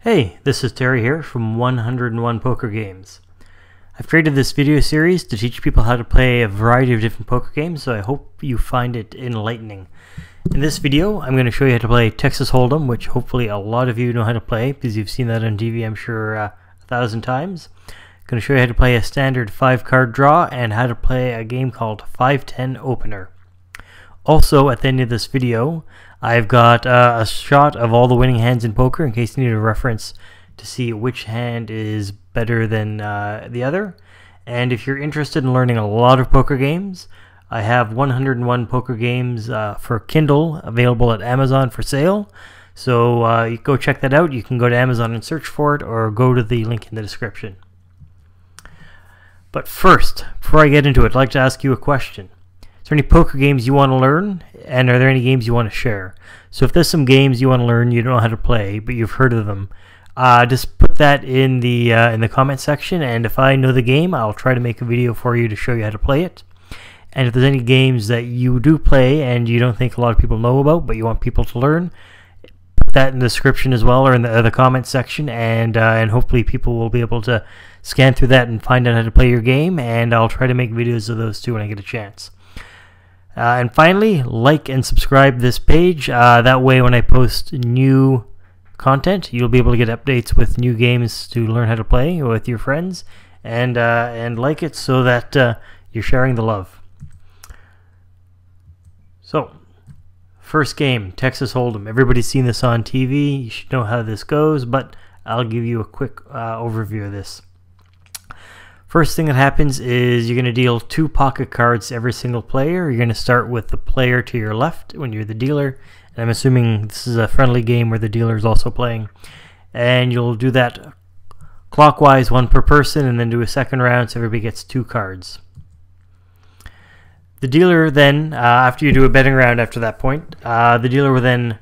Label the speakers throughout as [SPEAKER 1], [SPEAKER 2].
[SPEAKER 1] Hey, this is Terry here from 101 Poker Games. I've created this video series to teach people how to play a variety of different poker games, so I hope you find it enlightening. In this video, I'm going to show you how to play Texas Holdem, which hopefully a lot of you know how to play because you've seen that on TV, I'm sure, 1,000 times. I'm going to show you how to play a standard 5-card draw and how to play a game called 5-10 Opener. Also, at the end of this video, I've got a shot of all the winning hands in poker in case you need a reference to see which hand is better than the other. And if you're interested in learning a lot of poker games, I have 101 poker games for Kindle available at Amazon for sale. So you go check that out. You can go to Amazon and search for it, or go to the link in the description. But first, before I get into it, I'd like to ask you a question. Is there any poker games you want to learn, and are there any games you want to share? So if there's some games you want to learn you don't know how to play, but you've heard of them, just put that in the comment section, and if I know the game, I'll try to make a video for you to show you how to play it. And if there's any games that you do play and you don't think a lot of people know about, but you want people to learn, put that in the description as well, or in the comment section, and hopefully people will be able to scan through that and find out how to play your game, and I'll try to make videos of those too when I get a chance. And finally, like and subscribe this page. That way when I post new content, you'll be able to get updates with new games to learn how to play with your friends, and like it so that you're sharing the love. So, first game, Texas Holdem. Everybody's seen this on TV. You should know how this goes, but I'll give you a quick overview of this. First thing that happens is you're going to deal 2 pocket cards to every single player. You're going to start with the player to your left when you're the dealer. And I'm assuming this is a friendly game where the dealer is also playing. And you'll do that clockwise, 1 per person, and then do a second round so everybody gets 2 cards. The dealer then, after you do a betting round after that point, the dealer will then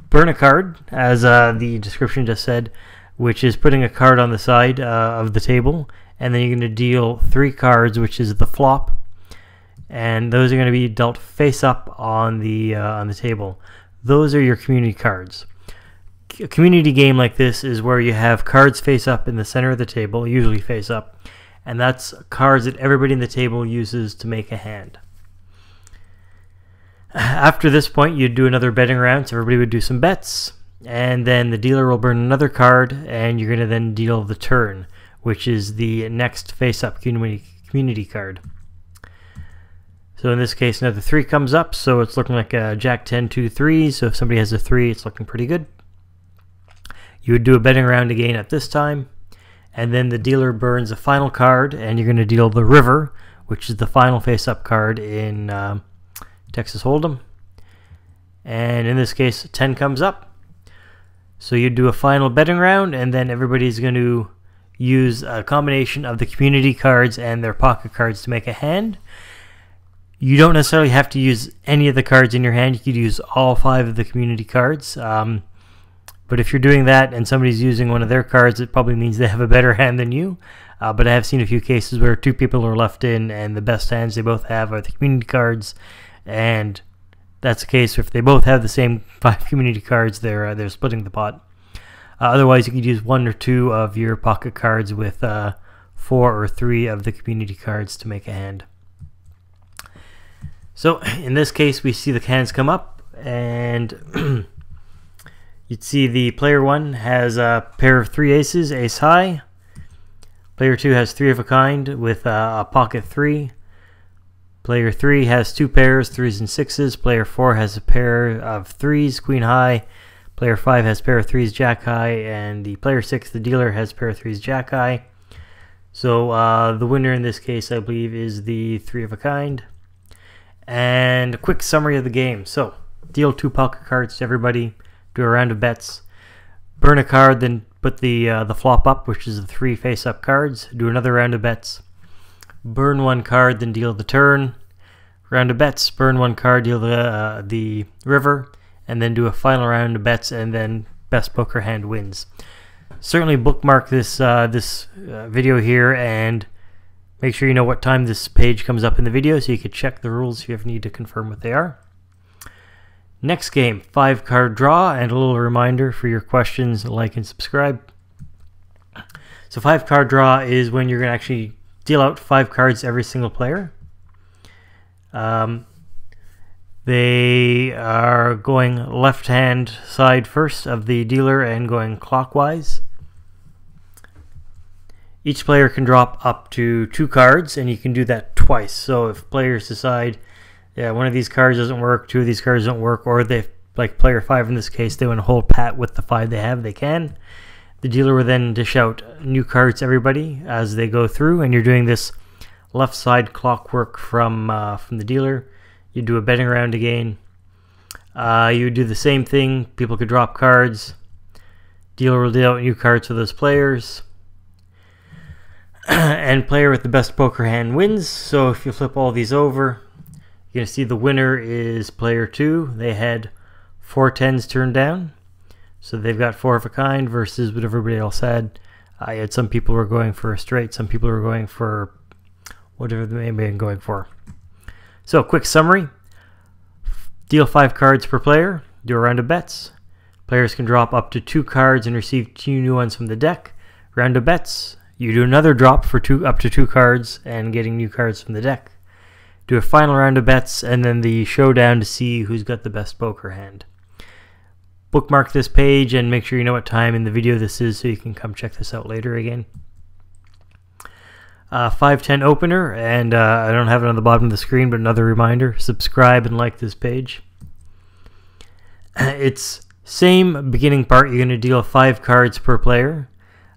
[SPEAKER 1] burn a card, as the description just said, which is putting a card on the side of the table. And then you're going to deal 3 cards, which is the flop, and those are going to be dealt face up on the table. Those are your community cards. A community game like this is where you have cards face up in the center of the table, usually face up, and that's cards that everybody in the table uses to make a hand. After this point, you'd do another betting round, so everybody would do some bets, and then the dealer will burn another card, and you're going to then deal the turn, which is the next face-up community card. So in this case, another 3 comes up, so it's looking like a Jack 10, 2, 3, so if somebody has a 3, it's looking pretty good. You would do a betting round again at this time, and then the dealer burns a final card, and you're going to deal the river, which is the final face-up card in Texas Holdem. And in this case, 10 comes up, so you do a final betting round, and then everybody's going to use a combination of the community cards and their pocket cards to make a hand. You don't necessarily have to use any of the cards in your hand. You could use all 5 of the community cards. But if you're doing that and somebody's using one of their cards, it probably means they have a better hand than you. But I have seen a few cases where 2 people are left in and the best hands they both have are the community cards. And that's the case if they both have the same 5 community cards, they're splitting the pot. Otherwise, you could use 1 or 2 of your pocket cards with 4 or 3 of the community cards to make a hand. So in this case, we see the hands come up, and you'd see the player 1 has a pair of 3 aces, ace high. Player 2 has 3 of a kind with a pocket 3. Player 3 has 2 pairs, 3s and 6s. Player 4 has a pair of 3s, queen high. Player 5 has a pair of 3s, jack high, and the player 6, the dealer, has a pair of 3s, jack high. So the winner in this case, I believe, is the 3 of a kind. And a quick summary of the game. So, deal 2 pocket cards to everybody, do a round of bets, burn a card, then put the flop up, which is the 3 face-up cards, do another round of bets, burn 1 card, then deal the turn, round of bets, burn 1 card, deal the river, and then do a final round of bets, and then best poker hand wins. Certainly bookmark this video here, and make sure you know what time this page comes up in the video so you can check the rules if you ever need to confirm what they are. Next game, 5-card draw, and a little reminder for your questions, like and subscribe. So 5-card draw is when you're going to actually deal out 5 cards to every single player. They are going left-hand side first of the dealer and going clockwise. Each player can drop up to 2 cards, and you can do that twice. So if players decide, yeah, one of these cards doesn't work, 2 of these cards don't work, or they, like player 5 in this case, they want to hold pat with the 5 they have, they can. The dealer will then dish out new cards to everybody as they go through, and you're doing this left side clockwork from the dealer. You do a betting round again. You do the same thing. People could drop cards. Dealer will deal out new cards for those players. And player with the best poker hand wins. So if you flip all these over, you're going to see the winner is player 2. They had 4 10s turned down. So they've got 4 of a kind versus what everybody else had. I had some people were going for a straight. Some people were going for whatever they may have been going for. So quick summary. Deal 5 cards per player. Do a round of bets. Players can drop up to 2 cards and receive 2 new ones from the deck. Round of bets. You do another drop for up to 2 cards and getting new cards from the deck. Do a final round of bets and then the showdown to see who's got the best poker hand. Bookmark this page and make sure you know what time in the video this is so you can come check this out later again. 510 opener, and I don't have it on the bottom of the screen, but another reminder, subscribe and like this page. It's same beginning part. You're going to deal 5 cards per player.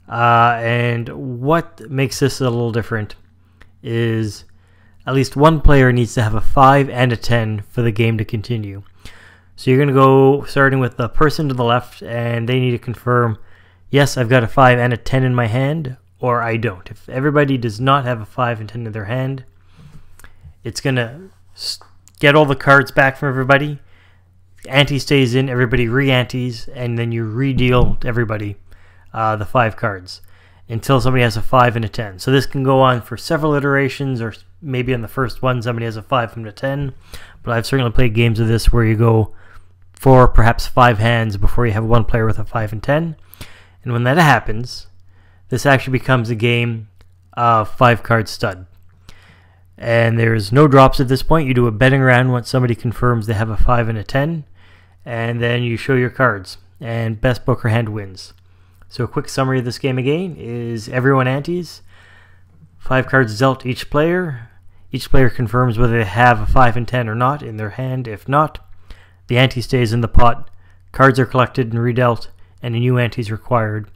[SPEAKER 1] And what makes this a little different is at least one player needs to have a 5 and a 10 for the game to continue. So you're going to go starting with the person to the left, and they need to confirm, yes, I've got a 5 and a 10 in my hand, or I don't. If everybody does not have a 5 and 10 in their hand, it's going to get all the cards back from everybody. Ante stays in, everybody re-antes, and then you re-deal to everybody the 5 cards until somebody has a 5 and a 10. So this can go on for several iterations, or maybe on the first one somebody has a 5 and a 10. But I've certainly played games of this where you go 4, perhaps 5 hands before you have one player with a 5 and 10. And when that happens, this actually becomes a game of 5-card stud. And there's no drops at this point. You do a betting round once somebody confirms they have a 5 and a 10. And then you show your cards. And best poker hand wins. So a quick summary of this game again is everyone antes. 5 cards dealt each player. Each player confirms whether they have a 5 and 10 or not in their hand. If not, the ante stays in the pot. Cards are collected and redealt, and a new ante is required.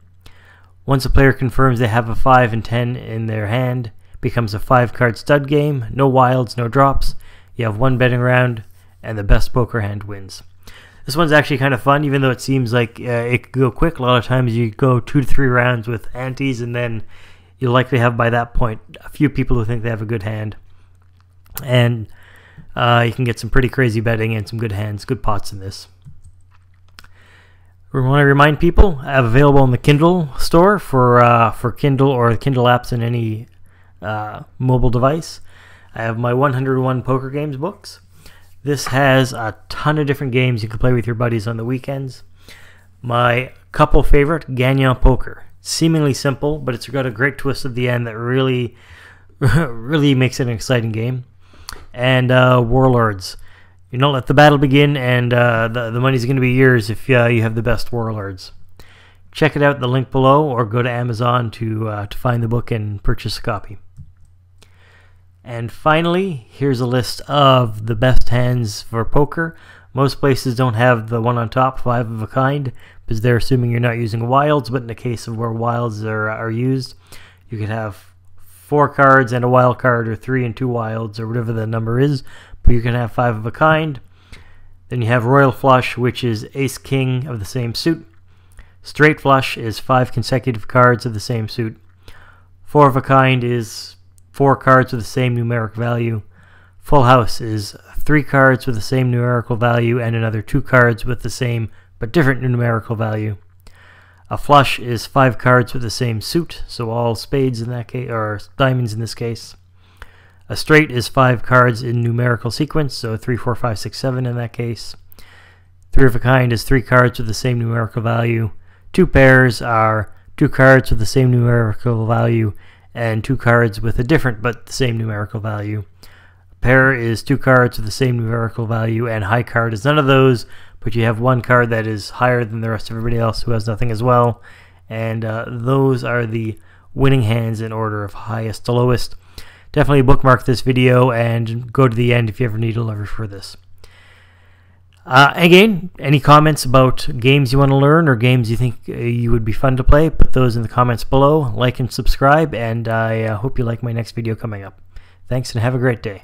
[SPEAKER 1] Once a player confirms they have a 5 and 10 in their hand, it becomes a 5-card stud game. No wilds, no drops. You have one betting round, and the best poker hand wins. This one's actually kind of fun, even though it seems like it could go quick. A lot of times you go 2 to 3 rounds with antes, and then you'll likely have by that point a few people who think they have a good hand. And you can get some pretty crazy betting and some good hands, good pots in this. We want to remind people, I have available in the Kindle store for Kindle or Kindle apps in any mobile device. I have my 101 Poker Games books. This has a ton of different games you can play with your buddies on the weekends. My couple favorite, Gagnon Poker. Seemingly simple, but it's got a great twist at the end that really, really makes it an exciting game. And Warlords. You don't let the battle begin, and the money's going to be yours if you have the best Warlords. Check it out, the link below, or go to Amazon to find the book and purchase a copy. And finally, here's a list of the best hands for poker. Most places don't have the one on top, 5 of a kind, because they're assuming you're not using wilds, but in the case of where wilds are used, you could have 4 cards and a wild card, or 3 and 2 wilds, or whatever the number is, but you can have 5 of a kind. Then you have royal flush, which is ace king of the same suit. Straight flush is 5 consecutive cards of the same suit. 4 of a kind is 4 cards with the same numeric value. Full house is 3 cards with the same numerical value and another 2 cards with the same but different numerical value. A flush is 5 cards with the same suit, so all spades in that case, or diamonds in this case. A straight is 5 cards in numerical sequence, so 3, 4, 5, 6, 7 in that case. Three of a kind is 3 cards with the same numerical value. 2 pairs are 2 cards with the same numerical value and 2 cards with a different but the same numerical value. A pair is 2 cards with the same numerical value, and high card is none of those, but you have 1 card that is higher than the rest of everybody else who has nothing as well. And those are the winning hands in order of highest to lowest. Definitely bookmark this video and go to the end if you ever need to refer this. Again, any comments about games you want to learn or games you think you would be fun to play, put those in the comments below. Like and subscribe, and I hope you like my next video coming up. Thanks and have a great day.